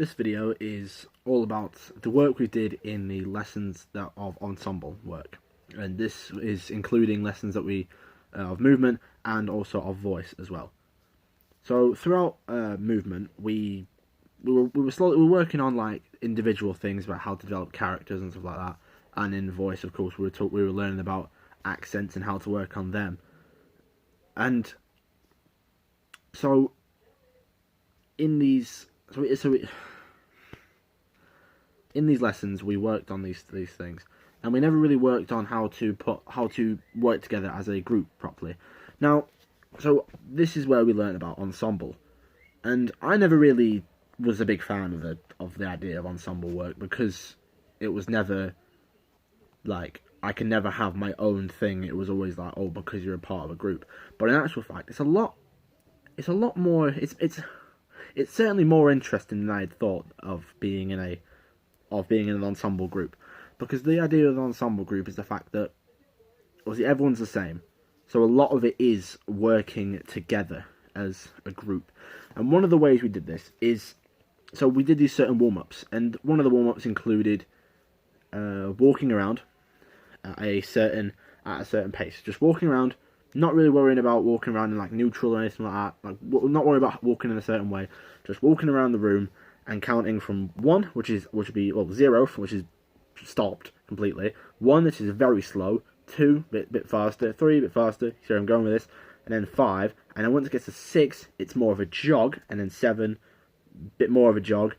This video is all about the work we did in the lessons of ensemble work, and this is including lessons that we of movement and also of voice as well. So throughout movement, we were working on like individual things about how to develop characters and stuff like that, and in voice, of course, we were learning about accents and how to work on them, and so in these in these lessons we worked on these things, and we never really worked on how to work together as a group properly. Now, so this is where we learn about ensemble, and I never really was a big fan of the idea of ensemble work, because it was never like I can never have my own thing. It was always like, oh, because you're a part of a group. But in actual fact, it's a lot more. It's certainly more interesting than I had thought of being in an ensemble group, because the idea of an ensemble group is the fact that obviously everyone's the same, so a lot of it is working together as a group. And one of the ways we did this is, so we did these certain warm-ups, and one of the warm-ups included walking around at a certain pace, just walking around, not really worrying about walking around in like neutral or anything like that, like not worrying about walking in a certain way, just walking around the room and counting from 1, which would be 0, which is stopped completely, 1, which is very slow, 2, bit faster, 3, a bit faster, see where I'm going with this, and then 5, and then once it gets to 6, it's more of a jog, and then 7, bit more of a jog,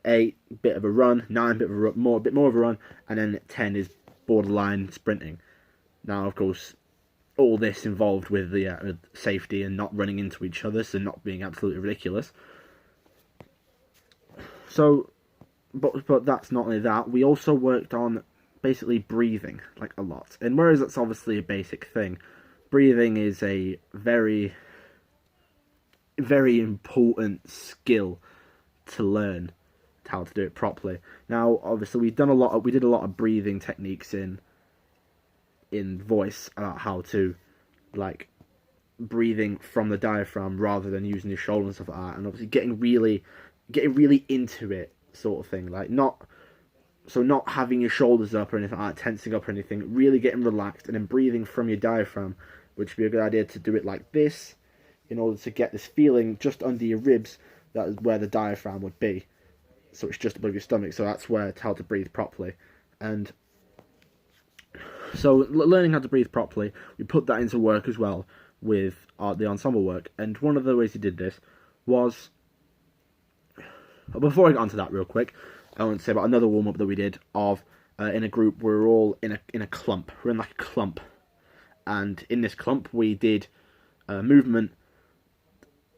8, bit of a run, 9, bit more of a run, and then 10 is borderline sprinting. Now, of course, all this involved with the safety and not running into each other, so not being absolutely ridiculous. So, but that's not only that, we also worked on basically breathing, like a lot. And whereas that's obviously a basic thing, breathing is a very, very important skill to learn how to do it properly. Now, obviously, we did a lot of breathing techniques in voice, about how to, like, breathing from the diaphragm rather than using your shoulder and stuff like that, and obviously getting really into it, sort of thing, like not having your shoulders up or anything like that, tensing up or anything, really getting relaxed, and then breathing from your diaphragm, which would be a good idea to do it like this, in order to get this feeling just under your ribs. That is where the diaphragm would be, so it's just above your stomach, so that's where it's how to breathe properly. And so learning how to breathe properly, we put that into work as well with the ensemble work. And one of the ways we did this was, before I get onto that real quick, I want to say about another warm-up that we did of in a group. We were all in a clump. We're in like a clump, and in this clump we did movement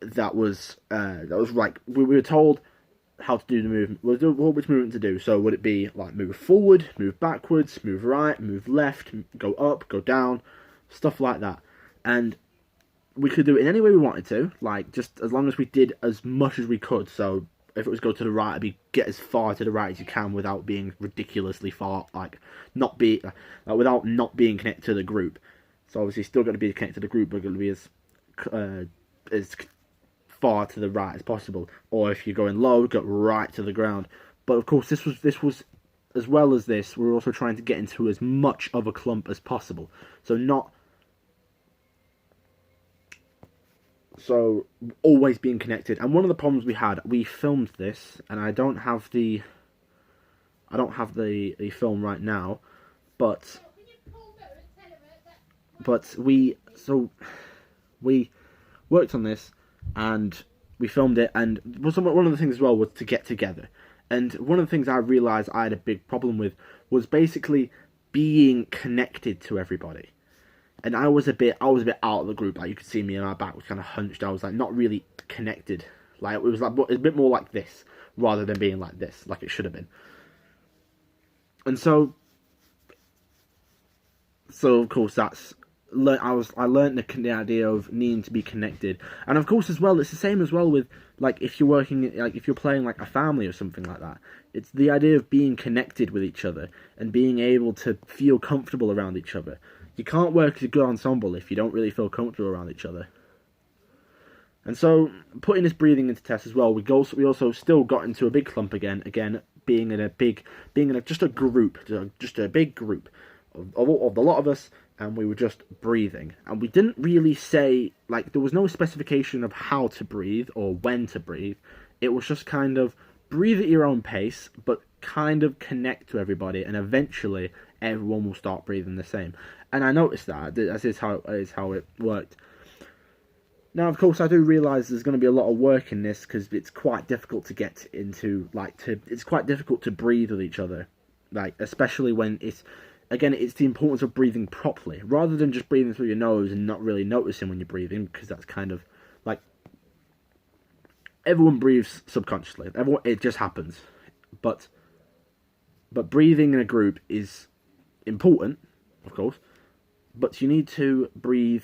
that was like we were told how to do the movement. We'll do which movement to do. So would it be like move forward, move backwards, move right, move left, go up, go down, stuff like that. And we could do it in any way we wanted to, like just as long as we did as much as we could. So if it was go to the right, it'd be get as far to the right as you can without being ridiculously far, like without not being connected to the group. So obviously still going to be connected to the group, but going to be as far to the right as possible. Or if you're going low, go right to the ground. But of course, this was as well as this, we're also trying to get into as much of a clump as possible. So always being connected. And one of the problems we had, we filmed this, and I don't have the film right now, but we worked on this and we filmed it, and one of the things as well was to get together. And one of the things I realised I had a big problem with was basically being connected to everybody. And I was a bit out of the group. Like, you could see me, and my back was kind of hunched. I was like not really connected. Like, it was like a bit more like this rather than being like this, like it should have been. And so of course I learned the idea of needing to be connected. And of course as well, it's the same as well with like if you're working, like if you're playing like a family or something like that. It's the idea of being connected with each other and being able to feel comfortable around each other. You can't work as a good ensemble if you don't really feel comfortable around each other. And so, putting this breathing into test as well, we also still got into a big clump again. Again, being in just a group, just a big group of a lot of us, and we were just breathing. And we didn't really say, like, there was no specification of how to breathe or when to breathe. It was just kind of breathe at your own pace, but kind of connect to everybody, and eventually everyone will start breathing the same. And I noticed that is how it worked. Now, of course, I do realise there's going to be a lot of work in this because it's quite difficult to get into, it's quite difficult to breathe with each other, like, especially when it's the importance of breathing properly, rather than just breathing through your nose and not really noticing when you're breathing, because that's kind of, like, everyone breathes subconsciously, it just happens, but breathing in a group is important, of course, but you need to breathe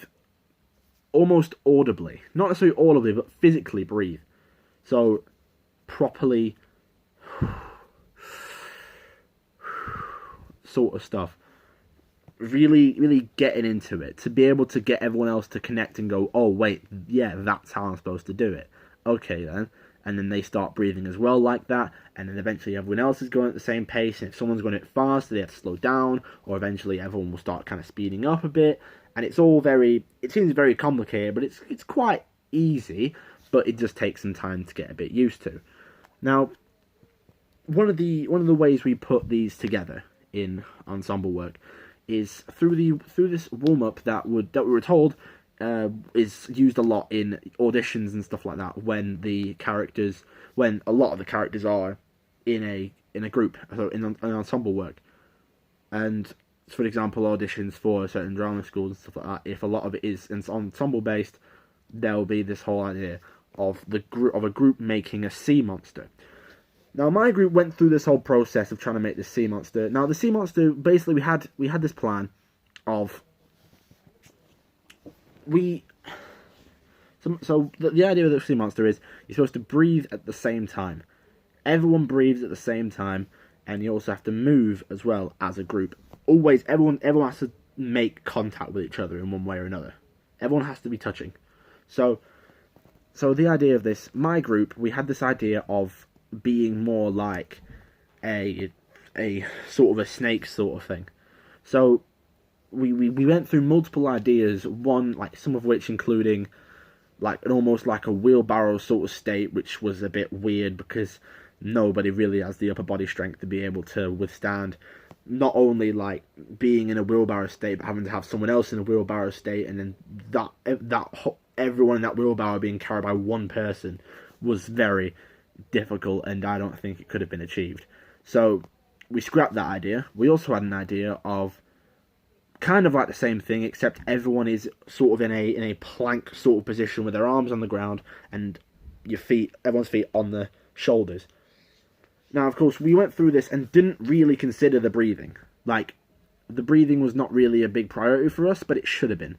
almost audibly, not necessarily audibly, but physically breathe. So, properly, sort of stuff. Really, really getting into it to be able to get everyone else to connect and go, oh wait, yeah, that's how I'm supposed to do it. Okay then. And then they start breathing as well like that, and then eventually everyone else is going at the same pace, and if someone's going it fast, they have to slow down, or eventually everyone will start kind of speeding up a bit, and it seems very complicated, but it's quite easy, but it just takes some time to get a bit used to. Now, one of the ways we put these together in ensemble work is through this warm-up that we were told is used a lot in auditions and stuff like that when a lot of the characters are in a group, so in ensemble work. And for example, auditions for certain drama schools and stuff like that, if a lot of it is ensemble based, there will be this whole idea of a group making a sea monster. Now, my group went through this whole process of trying to make this sea monster. Now, the sea monster, basically, we had this plan of So the idea of the sea monster is you're supposed to breathe at the same time. Everyone breathes at the same time, and you also have to move as well as a group. Always, everyone has to make contact with each other in one way or another. Everyone has to be touching. So the idea of this, my group, we had this idea of being more like a sort of a snake sort of thing. So we went through multiple ideas, some of which including almost like a wheelbarrow sort of state, which was a bit weird because nobody really has the upper body strength to be able to withstand not only like being in a wheelbarrow state, but having to have someone else in a wheelbarrow state, and then everyone in that wheelbarrow being carried by one person was very difficult, and I don't think it could have been achieved. So we scrapped that idea. We also had an idea of kind of like the same thing, except everyone is sort of in a plank sort of position with their arms on the ground and everyone's feet on the shoulders. Now, of course, we went through this and didn't really consider the breathing. Like, the breathing was not really a big priority for us, but it should have been.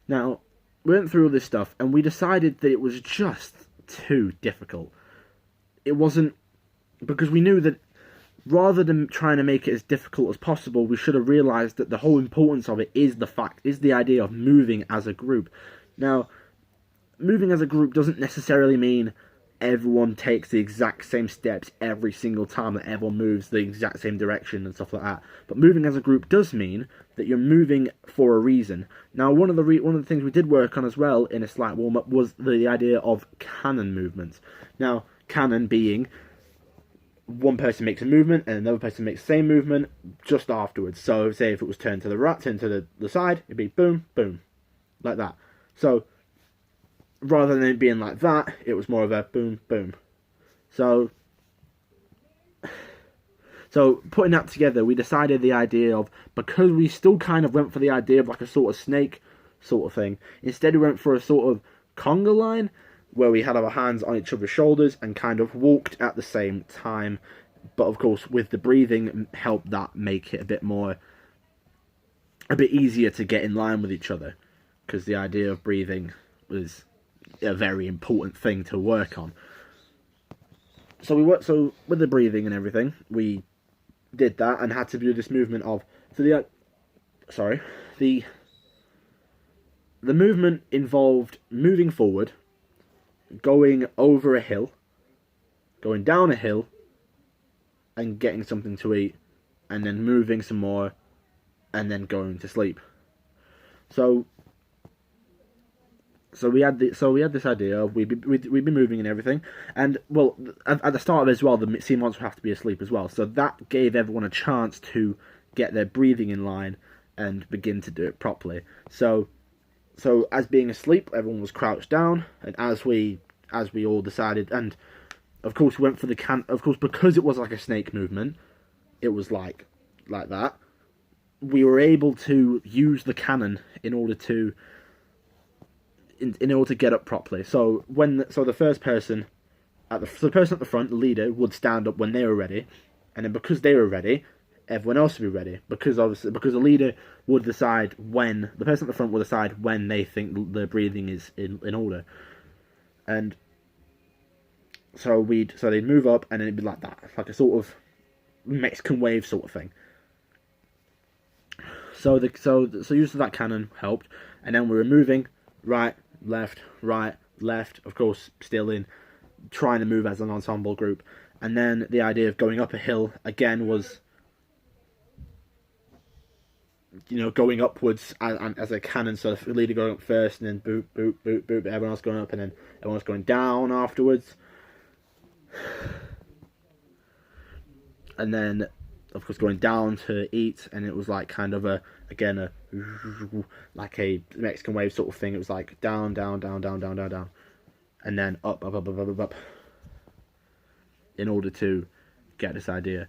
Now, we went through all this stuff, and we decided that it was just too difficult. It wasn't, because we knew that rather than trying to make it as difficult as possible, we should have realised that the whole importance of it is the idea of moving as a group. Now, moving as a group doesn't necessarily mean everyone takes the exact same steps every single time, that everyone moves the exact same direction and stuff like that. But moving as a group does mean that you're moving for a reason. Now, one of the things we did work on as well in a slight warm-up was the idea of canon movements. Now, canon being one person makes a movement and another person makes the same movement just afterwards. So say if it was turned to the right, turned to the side, it'd be boom, boom, like that. So rather than it being like that, it was more of a boom, boom. So putting that together, we decided the idea of, because we still kind of went for the idea of like a sort of snake sort of thing, instead we went for a sort of conga line, where we had our hands on each other's shoulders and kind of walked at the same time. But of course, with the breathing, helped that make it a bit easier to get in line with each other, because the idea of breathing was a very important thing to work on. So with the breathing and everything, we did that and had to do this movement of the movement involved moving forward, going over a hill, going down a hill, and getting something to eat, and then moving some more, and then going to sleep. So we had this idea of we'd be moving and everything, and well, at the start of it as well, the sea monster would have to be asleep as well. So that gave everyone a chance to get their breathing in line and begin to do it properly. So as being asleep, everyone was crouched down, and as we all decided, and of course we went for the of course, because it was like a snake movement, it was like that. We were able to use the cannon in order to get up properly. So the person at the front, the leader, would stand up when they were ready, and then because they were ready, everyone else would be ready. Because the leader would decide when the person at the front will decide when they think the breathing is in order, and so they'd move up, and then it'd be like that, like a sort of Mexican wave sort of thing. So use of that cannon helped, and then we were moving right, left, of course, still in trying to move as an ensemble group. And then the idea of going up a hill again was, going upwards as a cannon. So the leader going up first, and then boop, boop, boop, boop, everyone else going up, and then everyone else going down afterwards. And then, of course, going down to eat, and it was like kind of like a Mexican wave sort of thing. It was like down, down, down, down, down, down, down, and then up, up, up, up, up, up, up, in order to get this idea.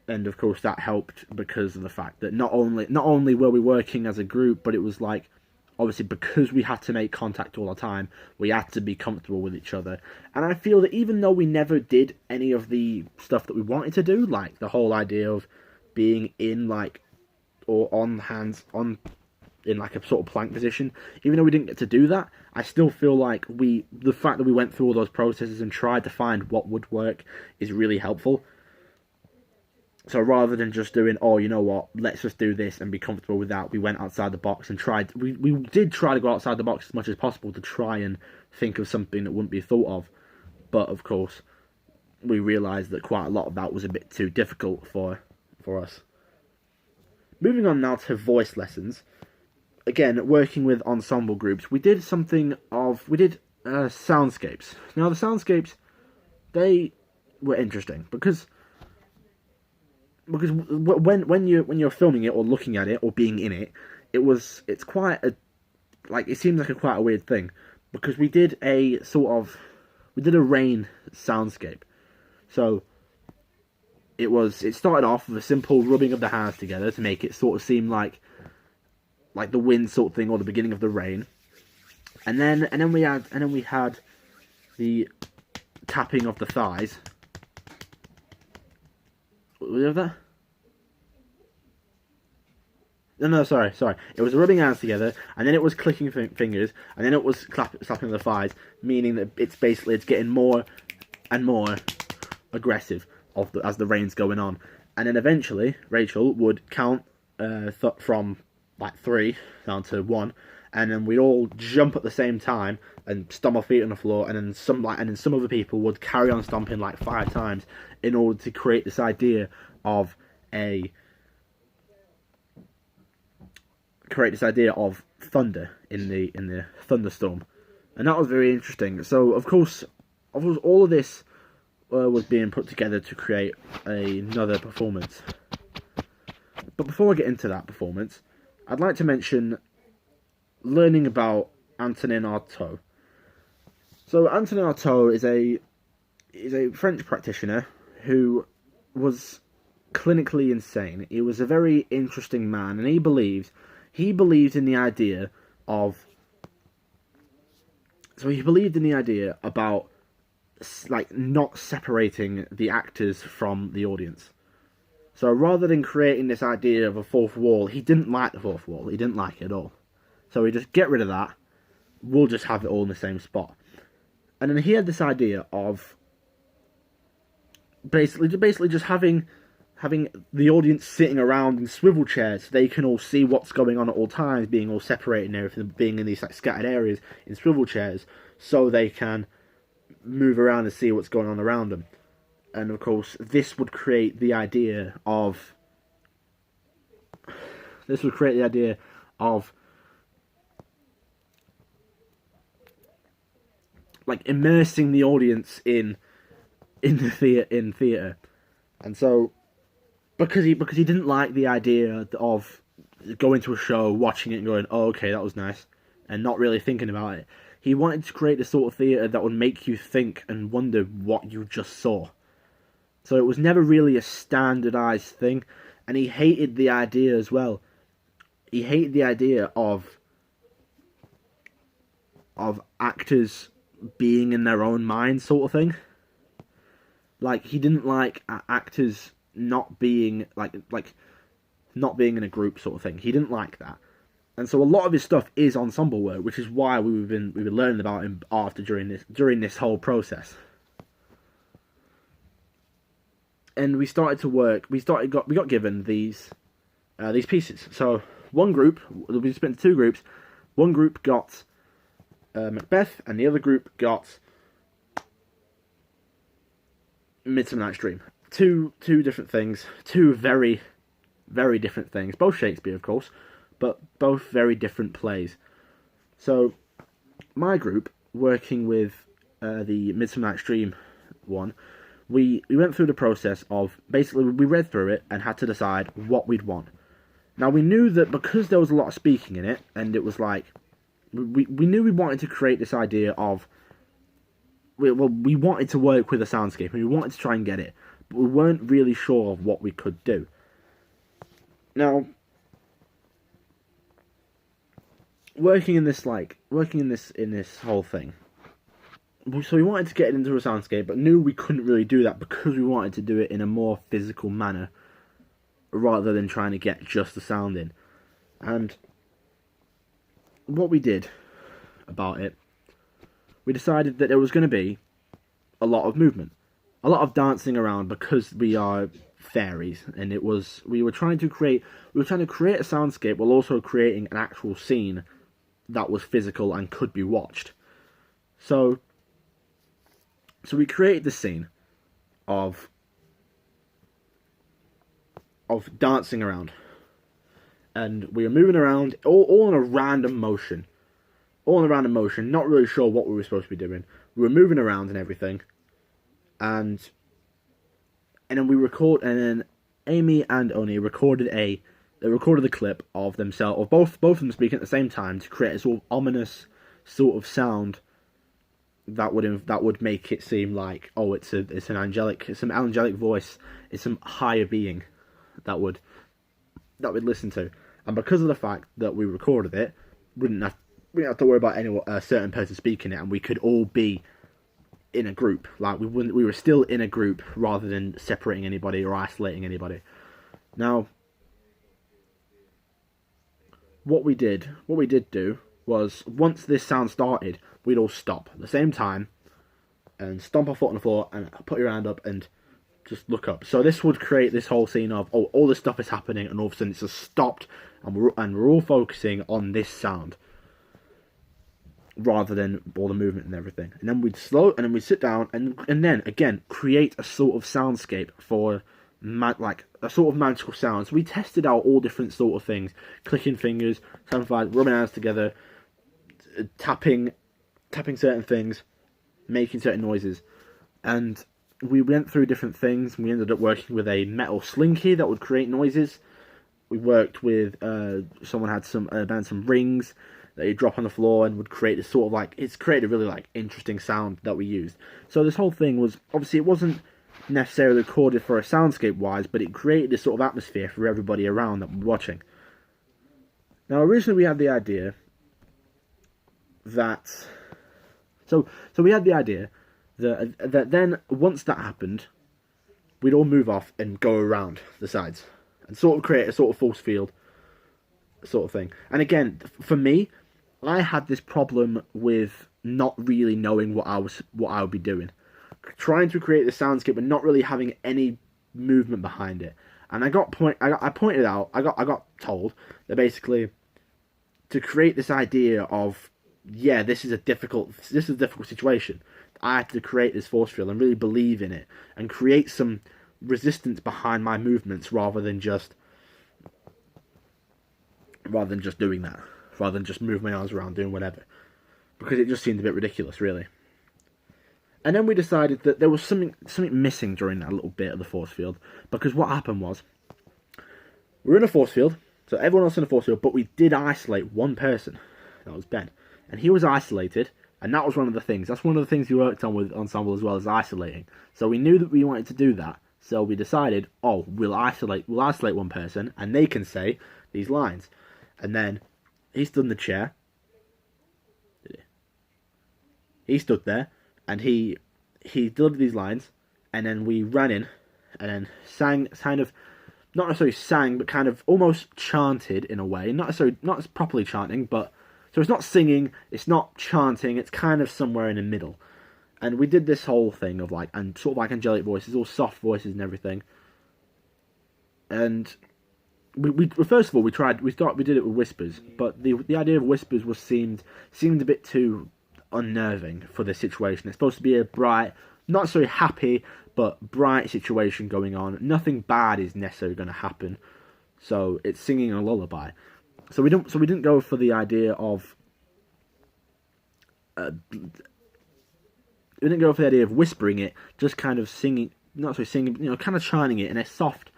And of course that helped because of the fact that not only were we working as a group, but it was like, obviously, because we had to make contact all the time, we had to be comfortable with each other. And I feel that even though we never did any of the stuff that we wanted to do, like the whole idea of being in or on hands on in like a sort of plank position, even though we didn't get to do that, I still feel like the fact that we went through all those processes and tried to find what would work is really helpful. So rather than just doing, you know what, let's just do this and be comfortable with that, we went outside the box and tried. We did try to go outside the box as much as possible to try and think of something that wouldn't be thought of. But of course, we realised that quite a lot of that was a bit too difficult for us. Moving on now to voice lessons. Again, working with ensemble groups, we did soundscapes. Now the soundscapes, they were interesting because when you're filming it or looking at it or being in it, it's quite a, like, it seems like quite a weird thing, because we did a rain soundscape. So it started off with a simple rubbing of the hands together to make it sort of seem like the wind sort of thing, or the beginning of the rain, and then we had the tapping of the thighs. Was it that? No, sorry. It was rubbing hands together, and then it was clicking fingers, and then it was slapping the thighs, meaning that it's getting more and more aggressive as the rain's going on. And then eventually, Rachel would count from like 3 down to 1, and then we'd all jump at the same time and stomp our feet on the floor, and then some other people would carry on stomping like 5 times in order to create this idea of thunder in the thunderstorm. And that was very interesting. So of course all of this was being put together to create another performance. But before I get into that performance, I'd like to mention learning about Antonin Artaud. So Antonin Artaud is a French practitioner who was clinically insane. He was a very interesting man, and he believed in the idea of. So he believed in the idea about not separating the actors from the audience. So rather than creating this idea of a fourth wall, he didn't like the fourth wall. He didn't like it at all. So he just get rid of that. We'll just have it all in the same spot. And then he had this idea of basically just having the audience sitting around in swivel chairs so they can all see what's going on at all times, being all separated and everything, being in these scattered areas in swivel chairs, so they can move around and see what's going on around them. And of course, this would create the idea of like immersing the audience in theater. And so because he didn't like the idea of going to a show, watching it and going, oh, okay, that was nice, and not really thinking about it, he wanted to create a sort of theater that would make you think and wonder what you just saw. So it was never really a standardized thing, and he hated the idea as well. He hated the idea of actors being in their own mind, sort of thing. Like, he didn't like actors not being like not being in a group, sort of thing. He didn't like that, and so a lot of his stuff is ensemble work, which is why we've been learning about him during this whole process. And we got given these pieces. So one group, we split into two groups. One group got Macbeth, and the other group got Midsummer Night's Dream. Two different things. Two very, very different things. Both Shakespeare, of course, but both very different plays. So my group, working with the Midsummer Night's Dream one, we went through the process of, basically, we read through it and had to decide what we'd want. Now, we knew that because there was a lot of speaking in it, and it was like, we knew we wanted to create this idea of, we wanted to work with a soundscape, and we wanted to try and get it, but we weren't really sure of what we could do. Now, working in this whole thing, so we wanted to get it into a soundscape, but knew we couldn't really do that because we wanted to do it in a more physical manner, rather than trying to get just the sound in. And what we did about it, we decided that there was going to be a lot of movement, a lot of dancing around, because we are fairies, and we were trying to create a soundscape while also creating an actual scene that was physical and could be watched. So we created this scene of dancing around, and we were moving around all in a random motion, not really sure what we were supposed to be doing. We were moving around and everything, and then Amy and Oni recorded the clip of themselves, of both of them speaking at the same time, to create a sort of ominous sort of sound that would make it seem like, oh, it's an angelic voice, it's some higher being that we'd listen to. And because of the fact that we recorded it, we didn't have to worry about any certain person speaking it, and we could all be in a group. Like, we were still in a group rather than separating anybody or isolating anybody. Now, what we did do was, once this sound started, we'd all stop at the same time and stomp our foot on the floor and put your hand up and just look up. So this would create this whole scene of, oh, all this stuff is happening, and all of a sudden it's just stopped, and we're all focusing on this sound rather than all the movement and everything. And then we'd sit down and then again create a sort of soundscape for like a sort of magical sound. So we tested out all different sort of things: clicking fingers, rubbing hands together, tapping certain things, making certain noises, and we went through different things. We ended up working with a metal slinky that would create noises. We worked with someone had some rings that you drop on the floor and would create this sort of like, it's created a really like interesting sound that we used. So this whole thing was, obviously it wasn't necessarily recorded for a soundscape wise, but it created this sort of atmosphere for everybody around that were watching. Now originally we had the idea that that then once that happened, we'd all move off and go around the sides and sort of create a sort of force field sort of thing. And again, for me, I had this problem with not really knowing what I would be doing, trying to create the soundscape but not really having any movement behind it. And I got told that basically to create this idea of yeah, this is a difficult situation. I had to create this force field and really believe in it and create some resistance behind my movements rather than just doing that, rather than just moving my arms around doing whatever, because it just seemed a bit ridiculous, really. And then we decided that there was something missing during that little bit of the force field, because what happened was we were in a force field, so everyone else in a force field, but we did isolate one person. That was Ben, and he was isolated. And that was one of the things. That's one of the things we worked on with Ensemble as well, as isolating. So we knew that we wanted to do that. So we decided, oh, we'll isolate one person, and they can say these lines. And then he stood in the chair. He stood there, and he delivered these lines, and then we ran in, and then sang, kind of, not necessarily sang, but kind of almost chanted in a way. Not as properly chanting, but. So it's not singing, it's not chanting, it's kind of somewhere in the middle. And we did this whole thing of like, and sort of like angelic voices, all soft voices and everything. And we first of all we did it with whispers, but the idea of whispers seemed a bit too unnerving for this situation. It's supposed to be a bright, not necessarily happy, but bright situation going on. Nothing bad is necessarily going to happen. So it's singing a lullaby. So we didn't go for the idea of whispering it, just kind of singing, not so singing, kind of chanting it in a soft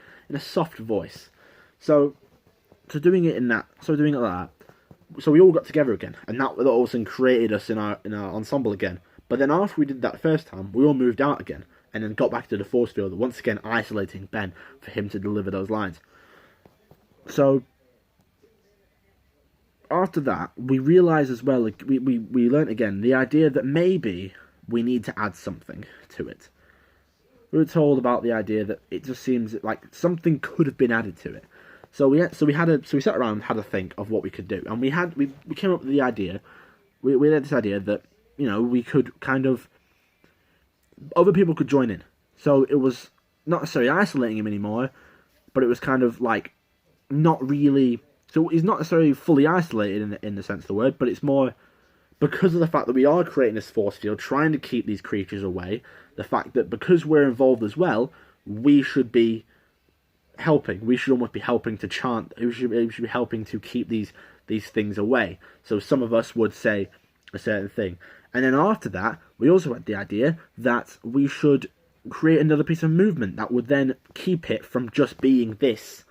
voice. So doing it like that. So we all got together again, and that all of a sudden created us in our ensemble again. But then after we did that first time, we all moved out again, and then got back to the force field, once again isolating Ben for him to deliver those lines. So after that, we realised as well, like, we learnt again the idea that maybe we need to add something to it. We were told about the idea that it just seems like something could have been added to it. So we sat around and had a think of what we could do, and we came up with the idea. We had this idea that we could kind of, other people could join in. So it was not necessarily isolating him anymore, but it was kind of like not really. So he's not necessarily fully isolated in the sense of the word, but it's more because of the fact that we are creating this force field, trying to keep these creatures away. The fact that because we're involved as well, we should be helping. We should almost be helping to chant. We should be helping to keep these things away. So some of us would say a certain thing. And then after that, we also had the idea that we should create another piece of movement that would then keep it from just being this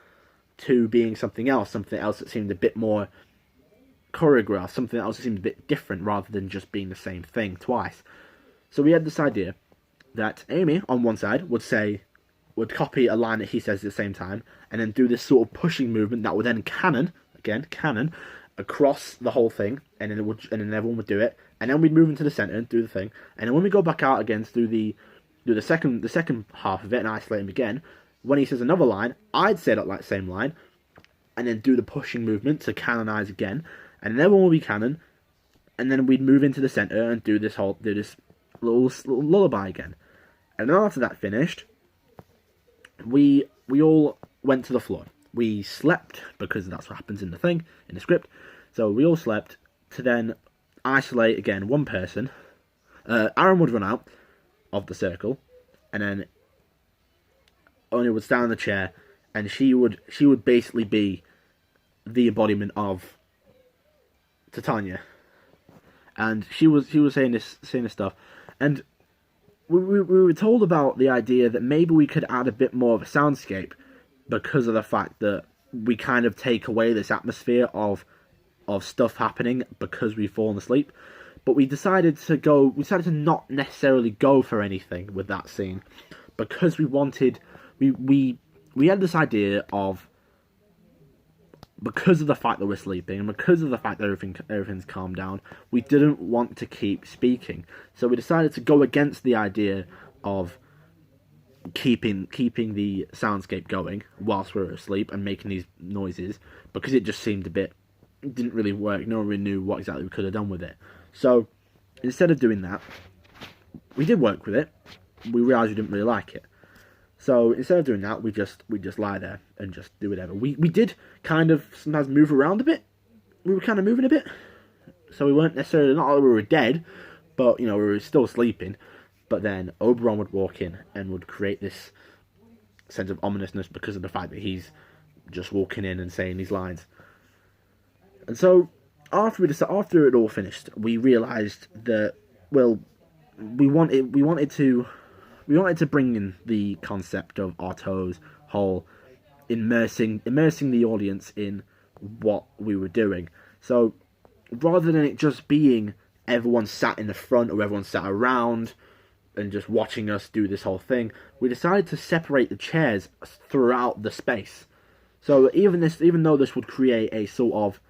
to being something else that seemed a bit more choreographed, something else that seemed a bit different rather than just being the same thing twice. So we had this idea that Amy, on one side, would copy a line that he says at the same time, and then do this sort of pushing movement that would then cannon across the whole thing, and then everyone would do it, and then we'd move into the centre and do the thing, and then when we go back out again to do the second half of it and isolate him again, when he says another line, I'd say that same line, and then do the pushing movement to canonise again, and then everyone will be canon, and then we'd move into the centre and do this little lullaby again. And then after that finished, we all went to the floor. We slept, because that's what happens in the script. So we all slept to then isolate again one person. Aaron would run out of the circle, and then Anya would stand in the chair, and she would basically be the embodiment of Titania. And she was saying this stuff, and we were told about the idea that maybe we could add a bit more of a soundscape, because of the fact that we kind of take away this atmosphere of stuff happening because we've fallen asleep. But we decided to not necessarily go for anything with that scene, because we wanted, we had this idea of, because of the fact that we're sleeping and because of the fact that everything's calmed down, we didn't want to keep speaking. So we decided to go against the idea of keeping the soundscape going whilst we were asleep and making these noises, because it just seemed it didn't really work. No one really knew what exactly we could have done with it. So instead of doing that, we did work with it. We realised we didn't really like it. So instead of doing that, we just lie there and just do whatever. We did kind of sometimes move around a bit. We were kind of moving a bit. So we weren't necessarily, not that we were dead, but, you know, we were still sleeping. But then Oberon would walk in and would create this sense of ominousness because of the fact that he's just walking in and saying these lines. And so after it all finished, we realised that, well, we wanted to bring in the concept of Artaud's whole immersing the audience in what we were doing. So rather than it just being everyone sat in the front or everyone sat around and just watching us do this whole thing, we decided to separate the chairs throughout the space. So even though this would create a sort of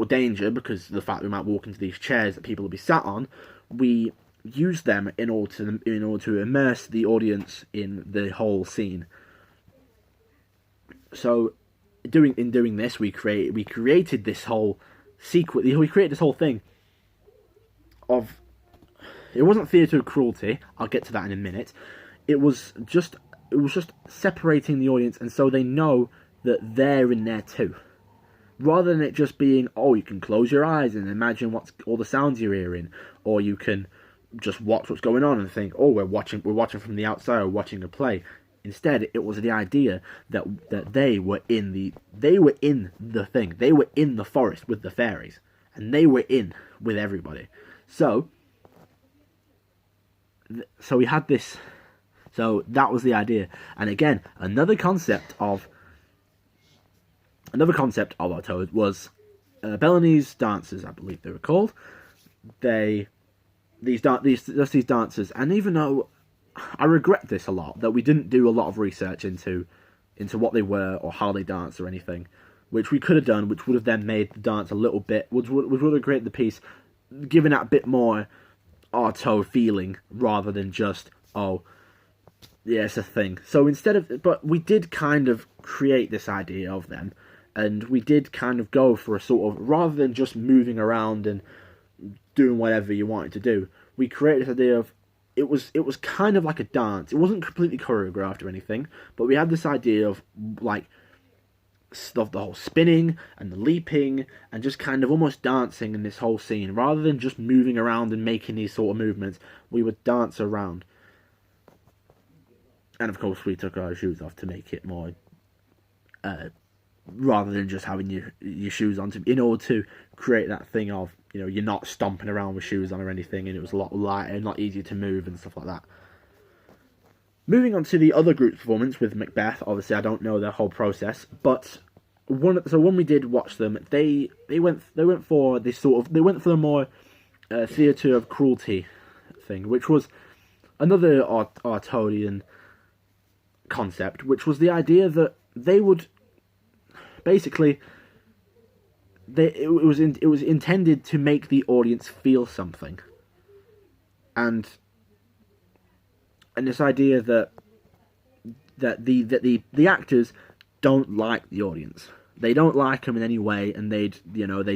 danger because of the fact we might walk into these chairs that people will be sat on, we use them in order to immerse the audience in the whole scene. So in doing this, we created this whole sequence. We created this whole thing of, it wasn't theatre of cruelty. I'll get to that in a minute. It was just separating the audience, and so they know that they're in there too. Rather than it just being, oh, you can close your eyes and imagine what's all the sounds you're hearing, or you can just watch what's going on and think, oh, we're watching from the outside, or watching a play. Instead, it was the idea that they were in the thing. They were in the forest with the fairies, and they were in with everybody. So we had this. So that was the idea, and again, another concept of Artaud was Bellamy's dancers, I believe they were called. These dancers, and even though I regret this a lot, that we didn't do a lot of research into what they were or how they dance or anything, which we could have done, which would have then made the dance a little bit, which would have created the piece, giving it a bit more Artaud feeling rather than just, oh, yeah, it's a thing. So but we did kind of create this idea of them, and we did kind of go for a sort of, rather than just moving around and doing whatever you wanted to do, we created this idea of, it was kind of like a dance. It wasn't completely choreographed or anything, but we had this idea of like stuff, the whole spinning and the leaping and just kind of almost dancing in this whole scene. Rather than just moving around and making these sort of movements, we would dance around. And of course we took our shoes off to make it more, rather than just having your shoes on, in order to create that thing of, you're not stomping around with shoes on or anything, and it was a lot lighter, not easier to move and stuff like that. Moving on to the other group performance with Macbeth, obviously I don't know their whole process, but when we did watch them, they went for the more theatre of cruelty thing, which was another Artaudian concept, which was the idea that they would basically, it was intended to make the audience feel something, and this idea that the actors don't like the audience. They don't like them in any way, and they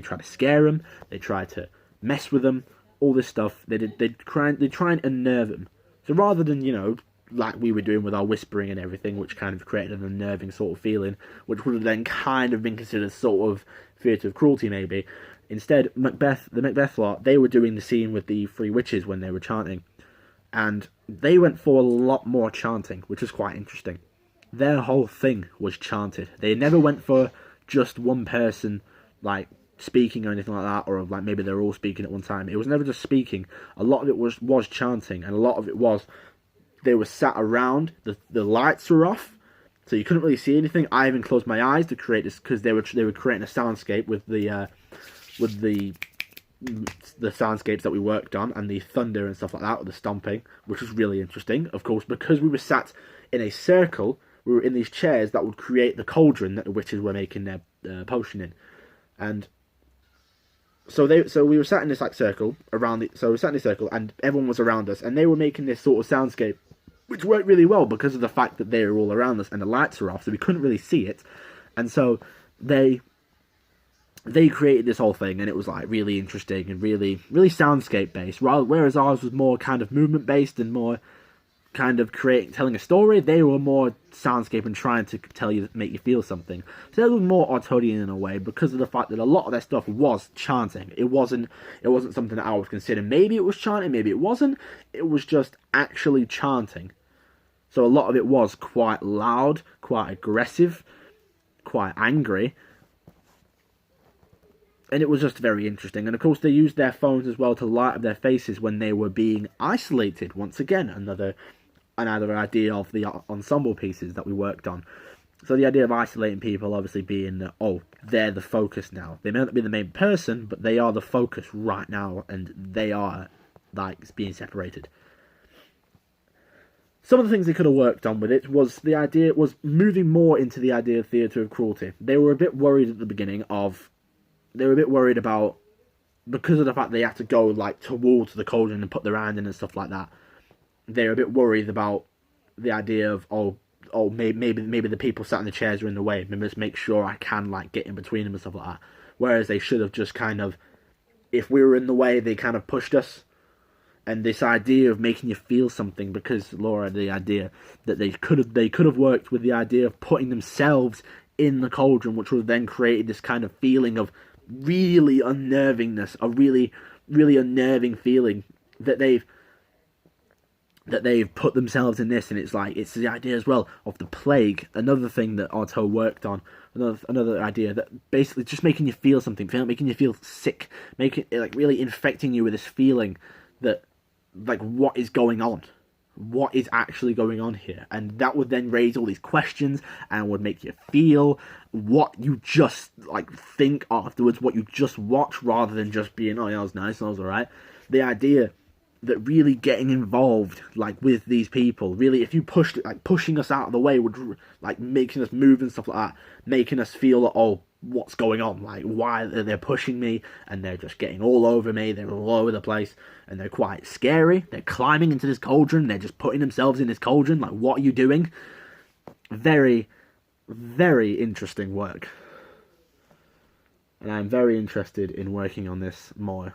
try to scare them, they try to mess with them, all this stuff. They try and unnerve them. So rather than like we were doing with our whispering and everything, which kind of created an unnerving sort of feeling, which would have then kind of been considered sort of theatre of cruelty maybe. Instead, the Macbeth lot, they were doing the scene with the three witches when they were chanting, and they went for a lot more chanting, which was quite interesting. Their whole thing was chanted. They never went for just one person like speaking or anything like that, or like maybe they're all speaking at one time. It was never just speaking. A lot of it was chanting, and a lot of it was they were sat around, the lights were off, so you couldn't really see anything. I even closed my eyes to create this, because they were creating a soundscape with the soundscapes that we worked on, and the thunder and stuff like that, with the stomping, which was really interesting. Of course, because we were sat in a circle, we were in these chairs that would create the cauldron that the witches were making their potion in, and so we were sat in this like circle around. So we sat in this circle, and everyone was around us, and they were making this sort of soundscape, which worked really well because of the fact that they were all around us and the lights were off, so we couldn't really see it. And so they created this whole thing, and it was like really interesting and really soundscape based. Whereas ours was more kind of movement based and more kind of telling a story. They were more soundscape and trying to make you feel something. So they were more Artodian in a way, because of the fact that a lot of their stuff was chanting. It wasn't something that I would consider. Maybe it was chanting, maybe it wasn't. It was just actually chanting. So a lot of it was quite loud, quite aggressive, quite angry. And it was just very interesting. And of course they used their phones as well to light up their faces when they were being isolated. Once again, another idea of the ensemble pieces that we worked on. So the idea of isolating people obviously being that, oh, they're the focus now. They may not be the main person, but they are the focus right now, and they are, like, being separated. Some of the things they could have worked on with it was moving more into the idea of theatre of cruelty. They were a bit worried at the beginning about, because of the fact they had to go, like, towards the cauldron and put their hand in and stuff like that, they're a bit worried about the idea of, maybe the people sat in the chairs are in the way. Maybe let's make sure I can, like, get in between them and stuff like that. Whereas they should have just kind of, if we were in the way, they kind of pushed us. And this idea of making you feel something, because Laura had the idea that they could have worked with the idea of putting themselves in the cauldron, which would have then created this kind of feeling of really unnervingness, a really, really unnerving feeling that they've put themselves in this. And it's like, it's the idea as well of the plague, another thing that Artaud worked on, another idea that basically just making you feel something, making you feel sick, making it, like, really infecting you with this feeling that, like, what is going on? What is actually going on here? And that would then raise all these questions and would make you feel what you just, like, think afterwards, what you just watch, rather than just being, oh yeah, that was nice, that was alright. The idea that really getting involved, like, with these people, really, if you pushing us out of the way would, like, making us move and stuff like that, making us feel that, oh, what's going on? Like, why they're pushing me, and they're just getting all over me, they're all over the place, and they're quite scary. They're climbing into this cauldron, they're just putting themselves in this cauldron, like, what are you doing? Very, very interesting work. And I'm very interested in working on this more.